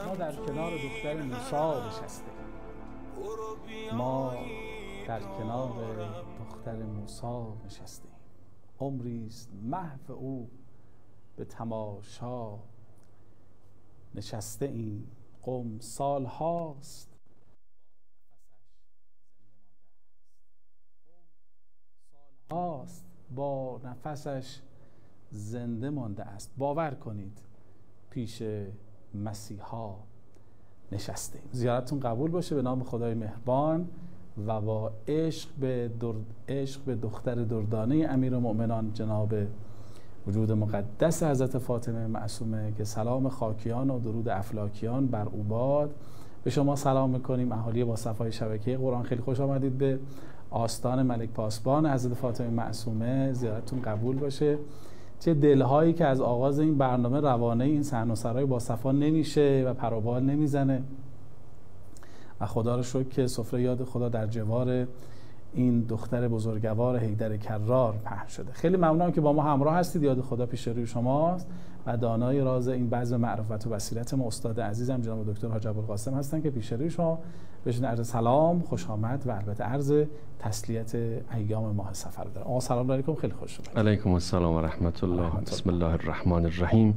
ما در کنار دختر موسی نشستیم. ما در کنار دختر موسی نشستیم. عمریست محو او به تماشا نشسته ایم. قم سال هاست با نفسش زنده مانده است. باور کنید پیش مسیحا نشستیم. زیارتتون قبول باشه به نام خدای مهربان و با عشق به دختر دردانه امیرالمؤمنان جناب وجود مقدس حضرت فاطمه معصومه که سلام خاکیان و درود افلاکیان بر او باد. به شما سلام میکنیم اهالی با صفای شبکه قرآن. خیلی خوش آمدید به آستان ملک پاسبان حضرت فاطمه معصومه. زیارتتون قبول باشه. چه دلهایی که از آغاز این برنامه روانه این صحن و سرای با صفا نمیشه و پروبال نمیزنه و خدا رو شکر که سفره یاد خدا در جوار این دختر بزرگوار حیدر کرار پهن شده. خیلی ممنونم که با ما همراه هستید. یاد خدا پیش روی شماست و دانای راز این بزم معرفت و بصیرت ما استاد عزیزم جناب دکتر حاج ابوالقاسم هستن که پیش روی شما بهشون عرض سلام، خوش آمد و البته عرض تسلیت ایام ماه سفر دارم. آقا سلام علیکم، خیلی خوش اومدید. علیکم السلام و رحمت الله. بسم الله الرحمن الرحیم.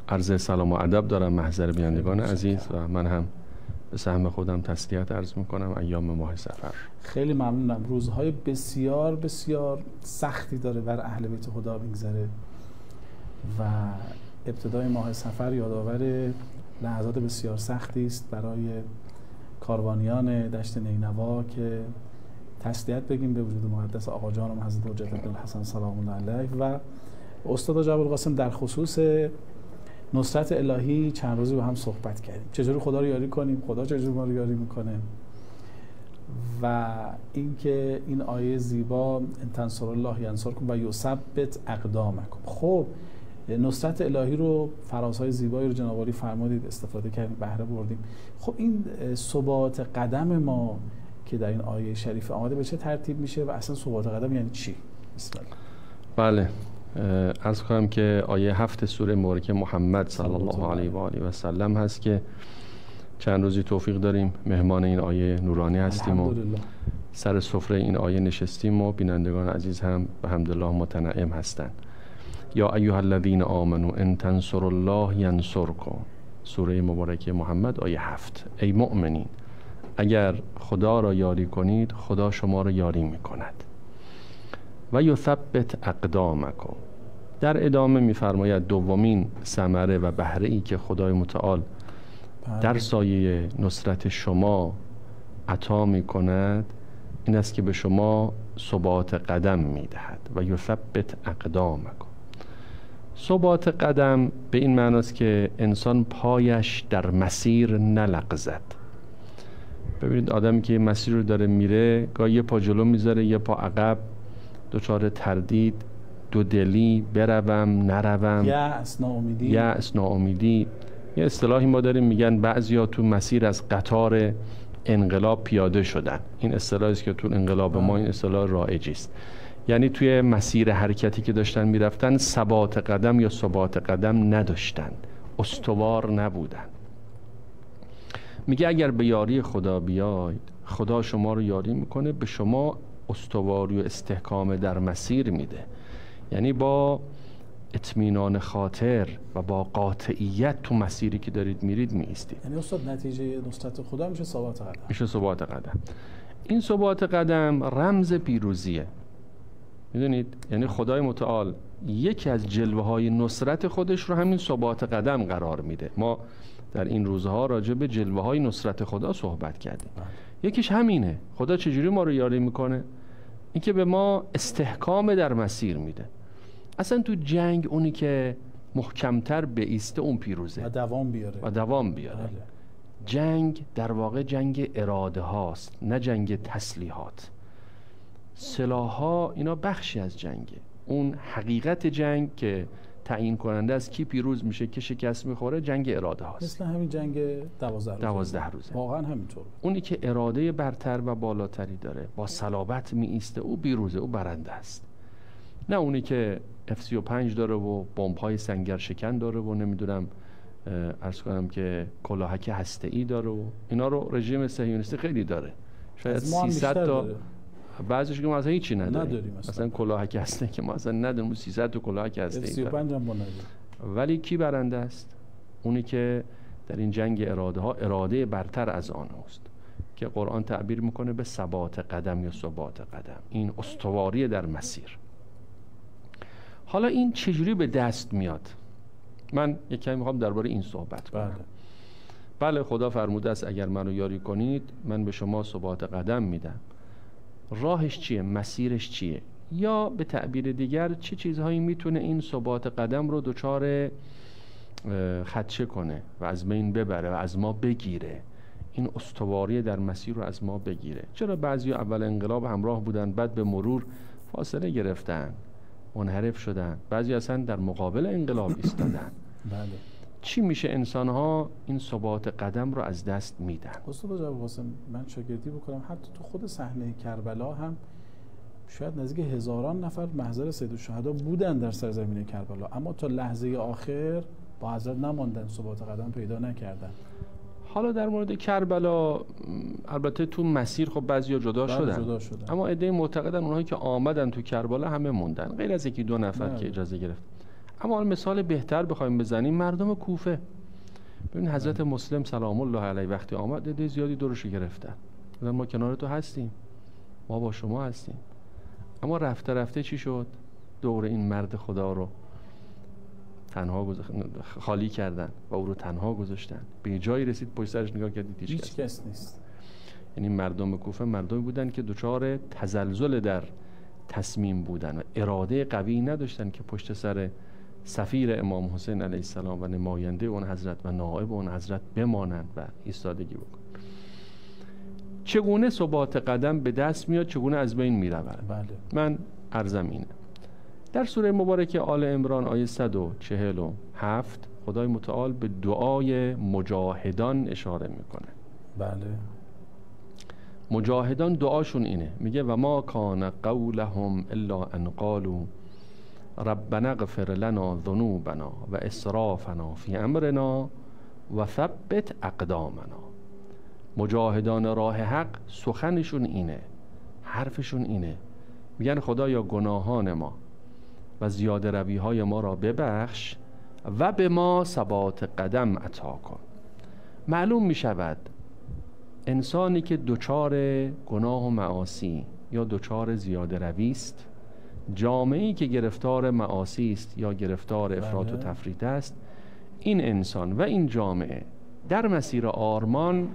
عرض سلام و ادب دارم محضر بینندگان عزیز و من هم به سهم خودم تسلیت عرض میکنم ایام ماه سفر. خیلی ممنونم. روزهای بسیار بسیار سختی داره بر اهل بیت خدا میگذره و ابتدای ماه سفر یادآور لحظات بسیار سختی است برای کاروانیان دشت نینوا که تسلیت بگیم به وجود مقدس آقا جانم حضرت حجت بن الحسن سلام الله علیه و استاد حاج ابوالقاسم در خصوص نصرت الهی چند روزی با هم صحبت کردیم. چجوری خدا رو یاری کنیم، خدا چجوری ما رو یاری میکنه و اینکه این آیه زیبا ان تنصروا الله ینصرکم و یثبت اقدامکم. خب نصرت الهی رو فرازهای زیبایی رو جناب عالی فرمودید، استفاده کردیم، بهره بردیم. خب این ثبات قدم ما که در این آیه شریف آمده به چه ترتیب میشه و اصلا ثبات قدم یعنی چی؟ بسم الله. بله، عرض کنم که آیه 7 سوره مبارکه محمد صلی الله علیه و آله و سلم هست که چند روزی توفیق داریم مهمان این آیه نورانی هستیم و سر سفره این آیه نشستیم و بینندگان عزیز هم به حمدالله متنعم هستند. یا ایها الذین آمنوا ان تنصروا الله ینصرکم. سوره مبارکه محمد آیه 7. ای مؤمنین اگر خدا را یاری کنید خدا شما را یاری میکند و یثبت اقدامکم. در ادامه میفرماید دومین ثمره و بهره ای که خدای متعال در سایه نصرت شما عطا میکند این است که به شما ثبات قدم میدهد و یثبت اقدامکم. ثبات قدم به این معناست که انسان پایش در مسیر نلغزد. ببینید آدمی که مسیر رو داره میره گاهی یه پا جلو میذاره یه پا عقب، دچار تردید، دودلی، بروم نروم، یأس ناامیدی. یه اصطلاحی ما داریم میگن بعضیا تو مسیر از قطار انقلاب پیاده شدن. این اصطلاحی است که تو انقلاب ما این اصطلاح رایجی است. یعنی توی مسیر حرکتی که داشتن میرفتن ثبات قدم یا ثبات قدم نداشتن، استوار نبودن. میگه اگر به یاری خدا بیاید خدا شما رو یاری میکنه، به شما استواری و استحکام در مسیر میده. یعنی با اطمینان خاطر و با قاطعیت تو مسیری که دارید میرید میایستید. یعنی استاد نتیجه نصرت خدا میشه ثبات قدم. میشه ثبات قدم. این ثبات قدم رمز پیروزیه. میدونید یعنی خدای متعال یکی از جلوه های نصرت خودش رو همین ثبات قدم قرار میده. ما در این روزها راجع به جلوه های نصرت خدا صحبت کردیم. یکیش همینه. خدا چجوری ما رو یاری میکنه؟ اینکه به ما استحکام در مسیر میده. اصلا تو جنگ اونی که محکمتر بایسته اون پیروزه و دوام بیاره. بله. جنگ در واقع جنگ اراده هاست نه جنگ تسلیحات. سلاح ها اینا بخشی از جنگه. اون حقیقت جنگ که تعیین کننده از کی پیروز میشه که شکست میخوره جنگ اراده هاست. مثل همین جنگ 12 روزه. واقعا همینطور. اونی که اراده برتر و بالاتری داره با صلابت میایسته او پیروزه، او برنده است. نه اونی که F-35 داره و بمب‌های سنگر شکن داره و نمیدونم عرض کنم که کلاهک هسته‌ای داره و اینا رو رژیم صهیونیستی خیلی داره. شاید 300 تا، بعضیش که ما اصلا هیچی نداریم. مثلا کلاهک هسته‌ای که ما اصلا نداریم، 300 تا کلاهک هسته‌ای 35 هم نداریم. ولی کی برنده است؟ اونی که در این جنگ اراده ها اراده برتر از آن است که قرآن تعبیر میکنه به ثبات قدم یا ثبات قدم، این استواری در مسیر. حالا این چجوری به دست میاد؟ من یک کمی میخوام درباره این صحبت کنم. بله خدا فرموده است اگر منو یاری کنید من به شما ثبات قدم میدم. راهش چیه؟ مسیرش چیه؟ یا به تعبیر دیگر چه چیزهایی میتونه این ثبات قدم رو دچار خدشه کنه و از بین ببره و از ما بگیره، این استواری در مسیر رو از ما بگیره؟ چرا بعضی اول انقلاب همراه بودن، بعد به مرور فاصله گرفتن، منحرف شدن، بعضی اصلا در مقابل انقلاب ایستادن. بله. چی میشه انسان ها این ثبات قدم رو از دست میدن؟ استاد جواد قاسم، من شاگردی بکنم، حتی تو خود صحنه کربلا هم شاید نزدیک هزاران نفر محضر سید الشهدا بودن در سرزمین کربلا، اما تا لحظه آخر با حضرت نماندن، ثبات قدم پیدا نکردن. حالا در مورد کربلا البته تو مسیر خب بعضیا جدا شدن، اما عده معتقدن اونهایی که آمدن تو کربلا همه موندن، غیر از یکی دو نفر که اجازه گرفت. اما مثال بهتر بخوایم بزنیم، مردم کوفه. ببین حضرت مسلم سلام الله علیه وقتی آمد عده زیادی دورش گرفتن، ما کنار تو هستیم، ما با شما هستیم. اما رفته رفته چی شد؟ دور این مرد خدا رو تنها خالی کردن و او رو تنها گذاشتن. به جایی رسید پشت سرش نگاه کردید هیچ کس نیست. یعنی مردم کوفه مردمی بودن که دچار تزلزل در تصمیم بودن و اراده قوی نداشتن که پشت سر سفیر امام حسین علیه السلام و نماینده اون حضرت و نائب اون حضرت بمانند و ایستادگی بکنن. چگونه ثبات قدم به دست میاد، چگونه از بین میرود؟ بله. من عرضم اینه، در سوره مبارکه آل عمران آیه 147 خدای متعال به دعای مجاهدان اشاره میکنه. بله. مجاهدان دعاشون اینه، میگه و ما کان قولهم الا ان قالوا ربنا اغفر لنا ذنوبنا و اسرافنا فی امرنا و ثبت اقدامنا. مجاهدان راه حق سخنشون اینه، حرفشون اینه، میگن خدایا گناهان ما و زیاده روی های ما را ببخش و به ما ثبات قدم عطا کن. معلوم می شود انسانی که دچار گناه و معاصی یا دچار زیاده روی است، جامعه‌ای که گرفتار معاصی است یا گرفتار افراط و تفریط است، این انسان و این جامعه در مسیر آرمان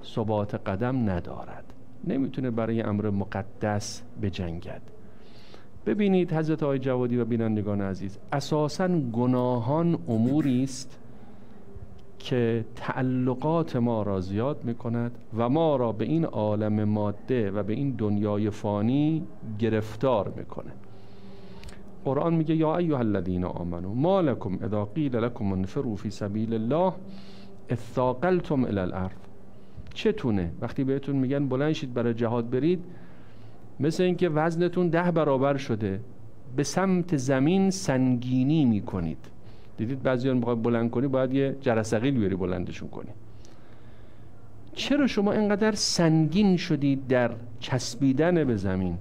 ثبات قدم ندارد، نمیتونه برای امر مقدس بجنگد. ببینید حضرت آقای جوادی و بینندگان عزیز، اساساً گناهان اموری است که تعلقات ما را زیاد میکند و ما را به این عالم ماده و به این دنیای فانی گرفتار میکنه. قرآن میگه یا ایها الذین آمنوا ما لکم اذا قیل لکم انفروا فی سبیل الله اثاقلتم الی الارض. چتونه وقتی بهتون میگن بلند شید برای جهاد برید، مثل اینکه وزنتون 10 برابر شده، به سمت زمین سنگینی میکنید. دیدید بعضیان میخواد بلند کنی باید یه جرثقیل بیاری بلندشون کنی. چرا شما اینقدر سنگین شدید در چسبیدن به زمین؟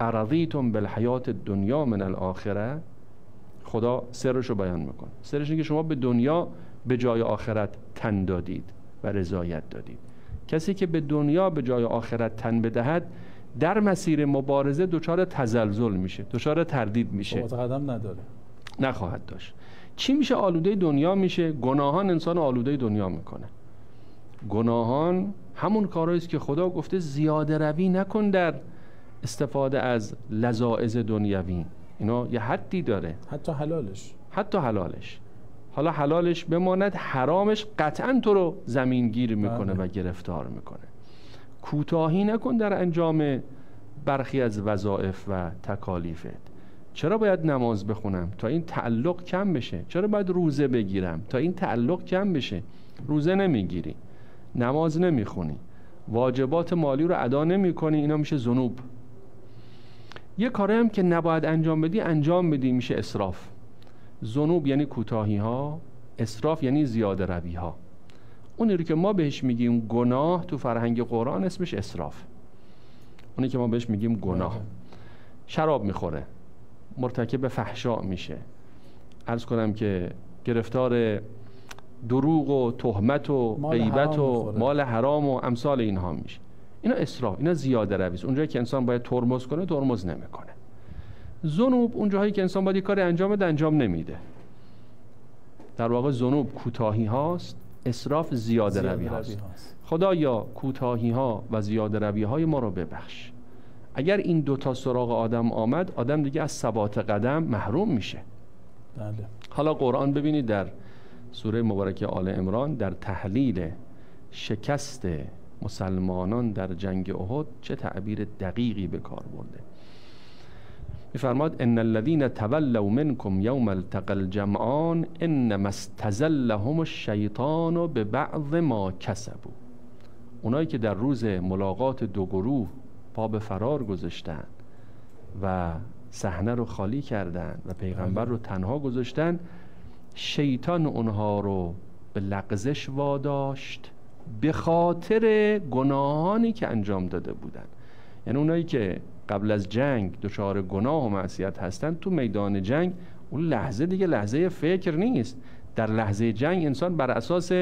ارضیتم بالحیات الدنیا من الاخره. خدا سرشو بیان میکنه. سرش اینه که شما به دنیا به جای آخرت تن دادید و رضایت دادید. کسی که به دنیا به جای آخرت تن بدهد در مسیر مبارزه دچار تزلزل میشه، دچار تردید میشه، ثبات قدم نداره، نخواهد داشت. چی میشه؟ آلوده دنیا میشه. گناهان انسان آلوده دنیا میکنه. گناهان همون کارهایی است که خدا گفته زیاده روی نکن در استفاده از لذاذ دنیوی. اینا یه حدی داره، حتی حلالش. حالا حلالش بماند، حرامش قطعا تو رو زمینگیر میکنه و گرفتار میکنه. کوتاهی نکن در انجام برخی از وظایف و تکالیفت. چرا باید نماز بخونم؟ تا این تعلق کم بشه. چرا باید روزه بگیرم؟ تا این تعلق کم بشه. روزه نمیگیری، نماز نمیخونی، واجبات مالی رو ادا نمیکنی، اینا میشه ذنوب. یه کاری هم که نباید انجام بدی میشه اسراف. ذنوب یعنی کوتاهی ها، اسراف یعنی زیاده روی ها. اونی رو که ما بهش میگیم گناه تو فرهنگ قرآن اسمش اسراف. اونی که ما بهش میگیم گناه، شراب میخوره، مرتکب فحشا میشه، عرض کنم که گرفتار دروغ و تهمت و غیبت و مال حرام و امثال اینها میشه. اینا اسراف، اینا زیاده روی است. اونجایی که انسان باید ترمز کنه ترمز نمیکنه. ذنوب اونجایی که انسان باید کاری انجام بده انجام نمیده. در واقع ذنوب کوتاهی هاست، اسراف زیاده روی هاست. خدایا کوتاهی ها و زیاده روی های ما رو ببخش. اگر این دوتا سراغ آدم آمد، آدم دیگه از ثبات قدم محروم میشه. بله. حالا قرآن ببینید در سوره مبارکه آل عمران در تحلیل شکست مسلمانان در جنگ احد چه تعبیر دقیقی به کار برده. می‌فرماد ان الذين تولوا منكم يوم التقى الجمعان انما استزلهم الشیطان ببعض ما کسبوا. اونایی که در روز ملاقات دو گروه پا به فرار گذاشتن و صحنه رو خالی کردن و پیغمبر رو تنها گذاشتن، شیطان اونها رو به لغزش واداشت به خاطر گناهانی که انجام داده بودن. یعنی اونایی که قبل از جنگ دچار گناه و معصیت هستن، تو میدان جنگ اون لحظه دیگه لحظه فکر نیست. در لحظه جنگ انسان بر اساس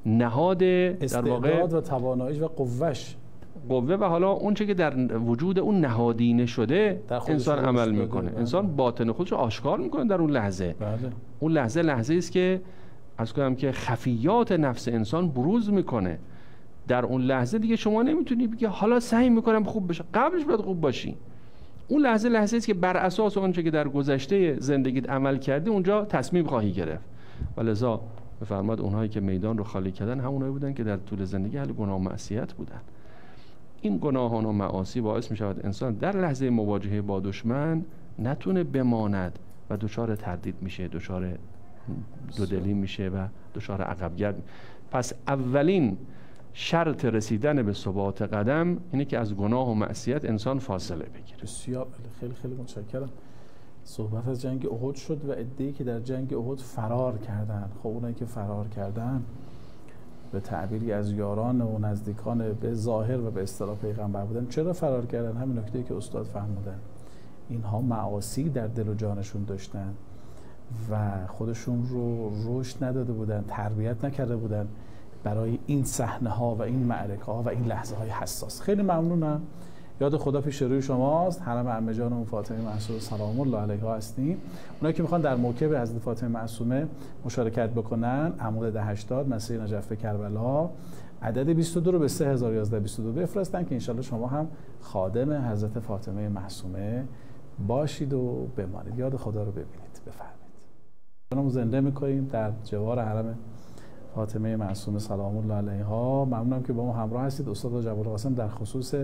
نهاد در واقع استعداد و تواناییش و قوه و حالا اون چه که در وجود اون نهادینه شده انسان عمل میکنه. انسان باطن خودش رو آشکار میکنه در اون لحظه. بله. اون لحظه است که عرض کنم که خفیات نفس انسان بروز میکنه. در اون لحظه دیگه شما نمیتونی بگی حالا سعی میکنم خوب بشه، قبلش باید خوب باشی. اون لحظه است که بر اساس اونچه که در گذشته زندگیت عمل کردی اونجا تصمیم خواهی گرفت. ولذا بفرماد اونهایی که میدان رو خالی کردن همونایی بودن که در طول زندگی اهل گناه و معصیت بودن. این گناهان و معاصی باعث می شود انسان در لحظه مواجهه با دشمن نتونه بماند و دچار تردید میشه، دچار دودلی میشه و دچار عقبگرد. پس اولین شرط رسیدن به ثبات قدم اینه که از گناه و معصیت انسان فاصله بگیره. بسیار خیلی خیلی متشکرم. صحبت از جنگ احد شد و عده‌ای که در جنگ احد فرار کردن. خب اونایی که فرار کردن به تعبیری از یاران و نزدیکان به ظاهر و به اصطلاح پیغمبر بودن. چرا فرار کردن؟ همین نکته‌ای که استاد فرمودن. اینها معاصی در دل و جانشون داشتن و خودشون رو رشد نداده بودن، تربیت نکرده بودن برای این صحنه ها و این معرکه ها و این لحظه های حساس. خیلی ممنونم. یاد خدا پیش روی شماست. حرم عمه جان فاطمه معصومه سلام الله علیها هستیم. اونایی که میخوان در موکب حضرت فاطمه معصومه مشارکت بکنن، عمود 1080 مسیر نجف کربلا عدد 22 رو به 301122 بفرستن که انشالله شما هم خادم حضرت فاطمه معصومه باشید و بمانید. یاد خدا رو ببینید. بفرمایید. ما زنده میکنیم در جوار حرم فاطمه معصومه سلام الله علیها. ممنونم که با ما همراه هستید. استاد جواد قاسم در خصوص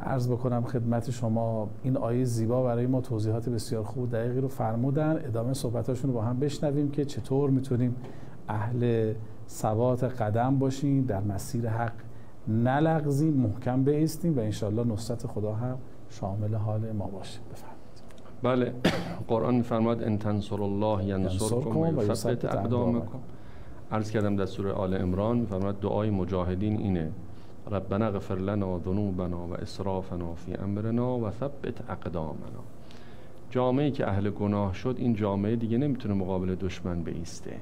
عرض بکنم خدمت شما این آیه زیبا برای ما توضیحات بسیار خوب و دقیقی رو فرمودن. ادامه صحبتاشون رو با هم بشنویم که چطور میتونیم اهل ثبات قدم باشیم، در مسیر حق نلغزیم، محکم بایستیم و انشالله نصرت خدا هم شامل حال ما باشه. بفرمایید. بله، قرآن می‌فرماید ان تنصر الله ینصرکم و یثبت اقدامکم. عرض کردم در سوره آل عمران می‌فرماید دعای مجاهدین اینه: ربنا اغفر لنا ذنوبنا و اسرافنا فی امرنا و ثبت اقدامنا. جامعه‌ای که اهل گناه شد این جامعه دیگه نمیتونه مقابل دشمن بایسته.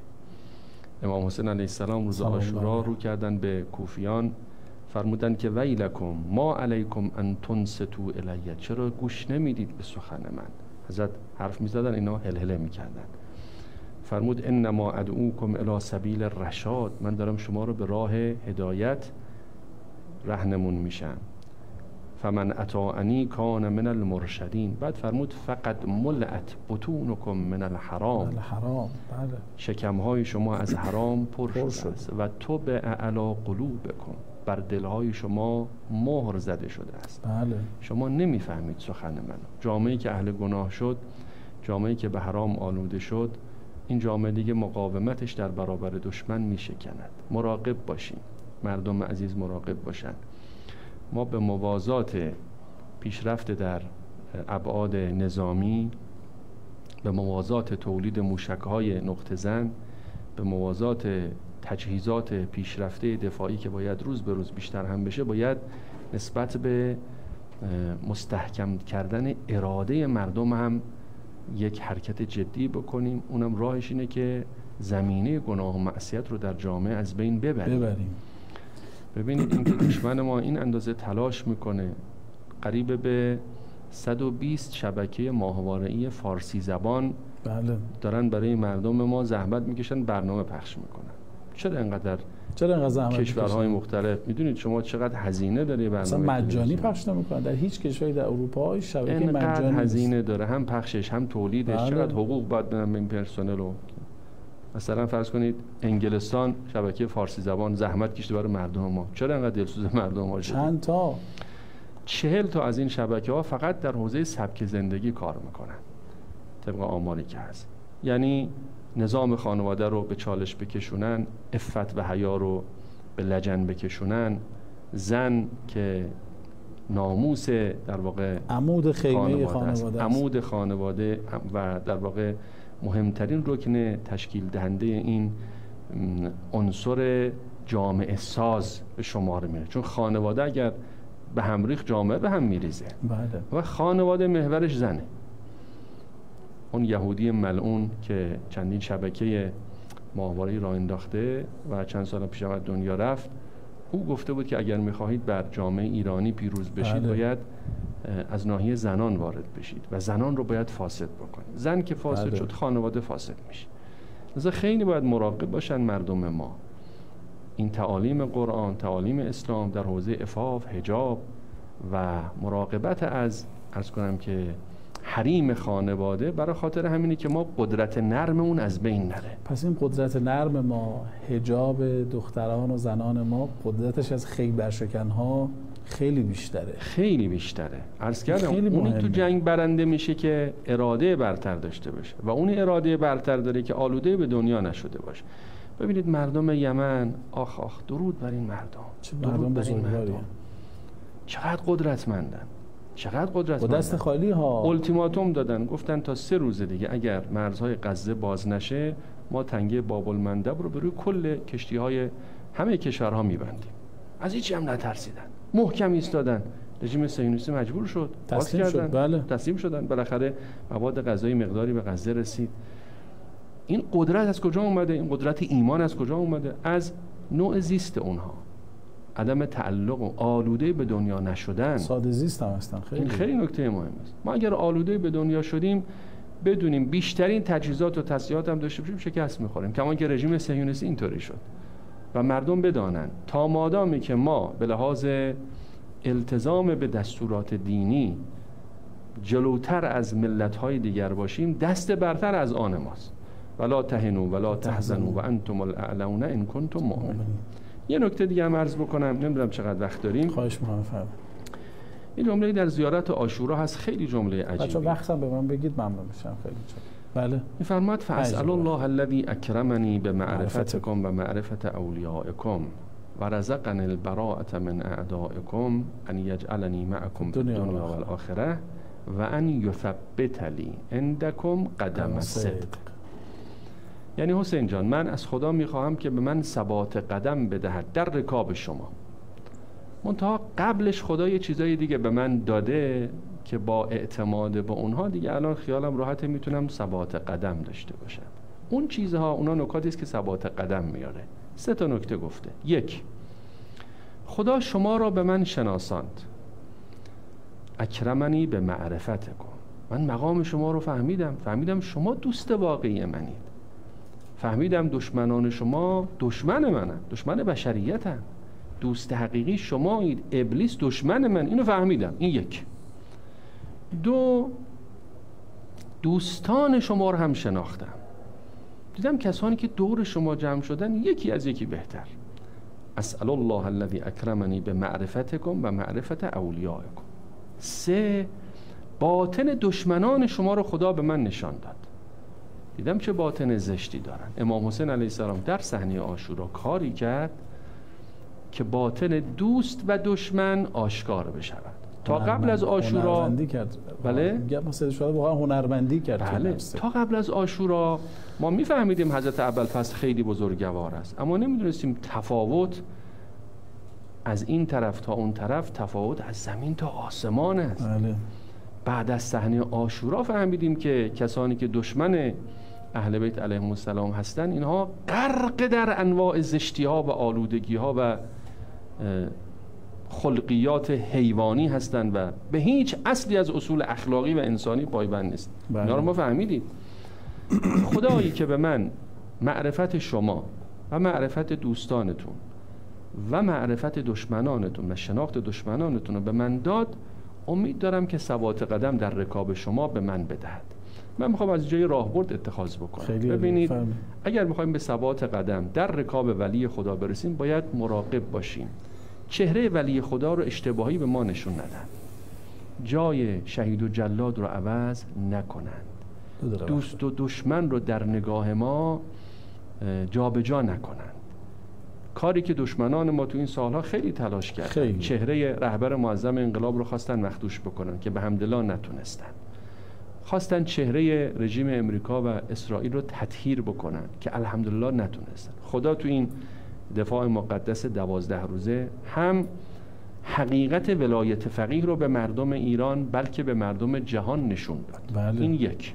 امام حسین علیه السلام روز عاشورا رو کردن به کوفیان، فرمودن که ویلکم ما علیکم ان تنصتوا الی، چرا گوش نمیدید به سخن من؟ حضرت حرف میزدن اینا هلهله میکردن. فرمود انما ادعوکم الی سبیل الرشاد، من دارم شما رو به راه هدایت راهنمون میشم. فمن اطاعنی کان من المرشدین. بعد فرمود فقط ملأت بطونکم من الحرام، بله. شکمهای شما از حرام پر شده است و طبع علی قلوبکم، بر دلهای شما مهر زده شده است. بله. شما نمیفهمید سخن من. جامعه‌ای که اهل گناه شد، جامعه‌ای که به حرام آلوده شد، این جامعه دیگه مقاومتش در برابر دشمن میشکند. مراقب باشیم، مردم عزیز مراقب باشند. ما به موازات پیشرفت در ابعاد نظامی به موازات تولید موشک‌های نقطه زن، به موازات تجهیزات پیشرفته دفاعی که باید روز به روز بیشتر هم بشه، باید نسبت به مستحکم کردن اراده مردم هم یک حرکت جدی بکنیم. اونم راهش اینه که زمینه گناه و معصیت رو در جامعه از بین ببریم. ببینید اینکه دشمن ما این اندازه تلاش میکنه، قریب به 120 شبکه ماهواره‌ای فارسی زبان دارن برای مردم ما زحمت میکشن، برنامه پخش میکنن. چرا اینقدر زحمت کشورهای مختلف؟ میدونید شما چقدر هزینه داره برنامه؟ اصلا مجانی پخش نمیکنن در هیچ کشوری در اروپا شبکه مجانی اینقدر هزینه داره، هم پخشش هم تولیدش. چقدر حقوق باید بدن به این پرسنل رو. مثلا فرض کنید انگلستان شبکه فارسی زبان زحمت کشیده برای مردم ما، چرا اینقدر دلسوز مردم ما شده؟ چند تا 40 تا از این شبکه ها فقط در حوزه سبک زندگی کار میکنن طبق آماری که هست. یعنی نظام خانواده رو به چالش بکشونن، عفت و حیا رو به لجن بکشونن، زن که ناموس در واقع عمود خیمه خانواده، عمود خانواده و در واقع مهمترین رکن تشکیل دهنده این عنصر جامعه ساز به شمار میره. چون خانواده اگر به هم ریخت جامعه به هم میریزه. بله. و خانواده محورش زنه. اون یهودی ملعون که چندین شبکه ماهواره‌ای راه انداخته و چند سال پیش از دنیا رفت، او گفته بود که اگر میخواهید بر جامعه ایرانی پیروز بشید، باید از ناحیه زنان وارد بشید و زنان رو باید فاسد بکنید. زن که فاسد شد، خانواده فاسد میشه. لذا خیلی باید مراقب باشن مردم ما. این تعالیم قرآن، تعالیم اسلام در حوزه عفاف، حجاب و مراقبت از عرض کنم که حریم خانواده، برای خاطر همینه که ما قدرت نرم اون از بین نره. پس این قدرت نرم ما، حجاب دختران و زنان ما، قدرتش از خیبرشکن‌ها خیلی بیشتره. خیلی بیشتره. عرض کردم اونی تو جنگ برنده میشه که اراده برتر داشته باشه و اون اراده برتر داره که آلوده به دنیا نشده باشه. ببینید مردم یمن، آخ درود بر این مردم. چه مردم بزرگواری، چقدر قدرتمندن، چقدر قدرتمندن. با دست خالی ها التیماتوم دادن، گفتن تا 3 روز دیگه اگر مرزهای غزه باز نشه، ما تنگه باب المندب رو به روی کل کشتی‌های همه کشورها میبندیم. از هیچی هم نترسیدن، محکم ایستادن. رژیم صهیونیستی مجبور شد، تسلیم شد. بله. تسلیم شدن. بالاخره مواد غذایی مقداری به غزه رسید. این قدرت از کجا اومده؟ این قدرت ایمان از کجا اومده؟ از نوع زیست اونها، عدم تعلق و آلوده به دنیا نشدن. ساده زیست هم هستن. این خیلی نکته مهم است. ما اگر آلوده به دنیا شدیم، بدونیم بیشترین تجهیزات و تسلیحات هم داشته باشیم، شکست می‌خوریم. کما که رژیم صهیونیستی اینطوری شد. و مردم بدانن تا مادامی که ما به لحاظ التزام به دستورات دینی جلوتر از ملت‌های دیگر باشیم، دست برتر از آن ماست. ولا تهنوا ولا تحزنوا وانتم الاعلون ان کنتم مؤمنین. یه نکته دیگه هم عرض بکنم، نمیدونم چقدر وقت داریم. خواهش می‌کنم فرمایید. این جمله در زیارت عاشورا هست، خیلی جمله عجیبی. بچه‌ها وقتم به من بگید ممنون میشم خیلی. بله. می‌فرماد فاسأل الله الذي اکرمنی بمعرفتکم و معرفت اولیائکم و رزقنی البراءة من اعدائکم ان یجعلنی معکم فی الدنیا والآخرة و ان یثبت لی عندکم قدم صدق. یعنی حسین جان، من از خدا میخواهم که به من ثبات قدم بدهد در رکاب شما. منتها قبلش خدا یه چیزای دیگه به من داده که با اعتماد به اونها دیگه الان خیالم راحته، میتونم ثبات قدم داشته باشم. اون چیزها، اونا نکاتی است که ثبات قدم میاره. 3 تا نکته گفته. 1. خدا شما را به من شناساند. اکرمنی به معرفتکم. من مقام شما رو فهمیدم شما دوست واقعی منید. فهمیدم دشمنان شما دشمن منن، دشمن بشریتن. دوست حقیقی شمایید، ابلیس دشمن من. اینو فهمیدم. این 1. 2. دوستان شما رو هم شناختم. دیدم کسانی که دور شما جمع شدن یکی از یکی بهتر. اسأل الله الذی اکرمنی به معرفتکم و معرفت اولیائکم. 3. باطن دشمنان شما رو خدا به من نشان داد. دیدم چه باطن زشتی دارن. امام حسین علیه السلام در صحنه عاشورا کاری کرد که باطن دوست و دشمن آشکار بشود. تا قبل از عاشورا هنرمندی کرد. بله میگم سید شهدا واقعا هنرمندی کرد. بله. تا قبل از عاشورا ما میفهمیدیم حضرت ابوالفضل خیلی بزرگوار است، اما نمیدونستیم تفاوت از این طرف تا اون طرف تفاوت از زمین تا آسمان است. بله. بعد از صحنه عاشورا فهمیدیم که کسانی که دشمن اهل بیت علیهم السلام هستن اینها غرق در انواع زشتی ها و آلودگی ها و خلقیات حیوانی هستند و به هیچ اصلی از اصول اخلاقی و انسانی پایبند نیست. اینا رو ما فهمیدیم. خدایی که به من معرفت شما و معرفت دوستانتون و معرفت دشمنانتون و شناخت دشمنانتون رو به من داد، امید دارم که ثبات قدم در رکاب شما به من بدهد. من میخوام از جای راهبرد اتخاذ بکنم. ببینید اگر میخوایم به ثبات قدم در رکاب ولی خدا برسیم باید مراقب باشیم چهره ولی خدا رو اشتباهی به ما نشون ندن، جای شهید و جلاد رو عوض نکنند، دوست و دشمن رو در نگاه ما جابجا نکنند. کاری که دشمنان ما تو این سالها خیلی تلاش کردن، چهره رهبر معظم انقلاب رو خواستن مخدوش بکنن که به حمدالله نتونستن. خواستن چهره رژیم امریکا و اسرائیل رو تطهیر بکنن که الحمدلله نتونستن. خدا تو این دفاع مقدس 12 روزه هم حقیقت ولایت فقیه رو به مردم ایران بلکه به مردم جهان نشون داد. بله. این یک.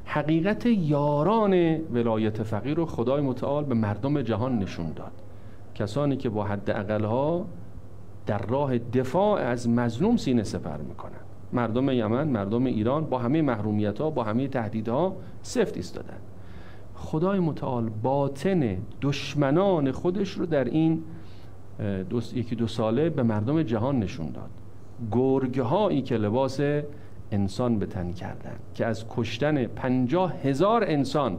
حقیقت یاران ولایت فقیه رو خدای متعال به مردم جهان نشون داد. کسانی که با حد اقلها در راه دفاع از مظلوم سینه سپر میکنن. مردم یمن، مردم ایران با همه محرومیت‌ها، با همه تهدیدها سفت ایستادن. خدای متعال باطن دشمنان خودش رو در این یکی دو ساله به مردم جهان نشون داد. گرگ‌هایی که لباس انسان به تن کردن که از کشتن 50,000 انسان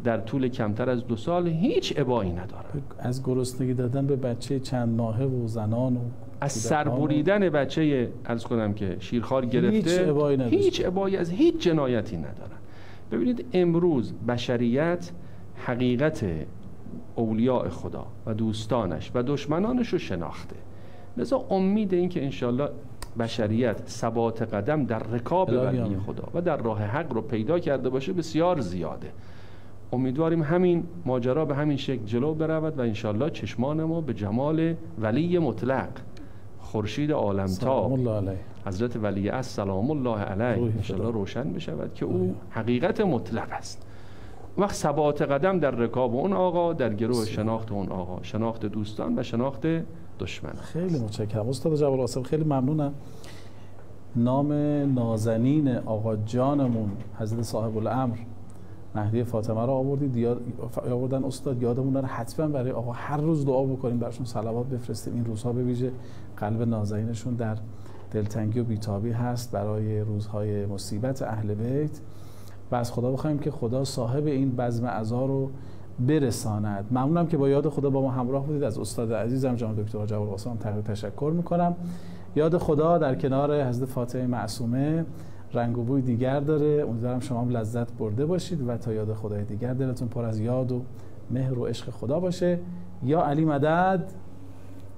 در طول کمتر از 2 سال هیچ ابایی ندارن. از گرسنگی دادن به بچه چند ماهه و زنان و از سربریدن بچه عرض کنم که شیرخوار گرفته هیچ ابایی از هیچ جنایتی ندارن. ببینید امروز بشریت حقیقت اولیاء خدا و دوستانش و دشمنانش رو شناخته، لذا امید این که انشالله بشریت ثبات قدم در رکاب ولی خدا و در راه حق رو پیدا کرده باشه بسیار زیاده. امیدواریم همین ماجرا به همین شکل جلو برود و انشالله چشمان ما به جمال ولی مطلق خورشید عالمتاب حضرت ولی اصل سلام الله علیه انشالله روشن بشود که او حقیقت مطلق است. وقت ثبات قدم در رکاب اون آقا، در گروه شناخت اون آقا، شناخت دوستان و شناخت دشمن. خیلی متشکرم استاد جواد قاسم، خیلی ممنونم. نام نازنین آقا جانمون حضرت صاحب الامر مهدی فاطمه رو آوردن استاد، یادمون نره حتما برای آقا هر روز دعا بکنیم، براشون صلوات بفرستیم. این روزها به ویژه قلب نازنینشون در دلتنگی و بیتابی هست برای روزهای مصیبت اهل بیت و از خدا بخوایم که خدا صاحب این بزم عزا رو برساند. ممنونم که با یاد خدا با ما همراه بودید. از استاد عزیزم جناب دکتر جواد قاسم تشکر میکنم. یاد خدا در کنار حضرت فاطمه معصومه رنگ و بوی دیگر داره. امیدوارم شما هم لذت برده باشید و تا یاد خدای دیگر دلتون پر از یاد و مهر و عشق خدا باشه. یا علی مدد.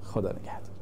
خدا نگهدار.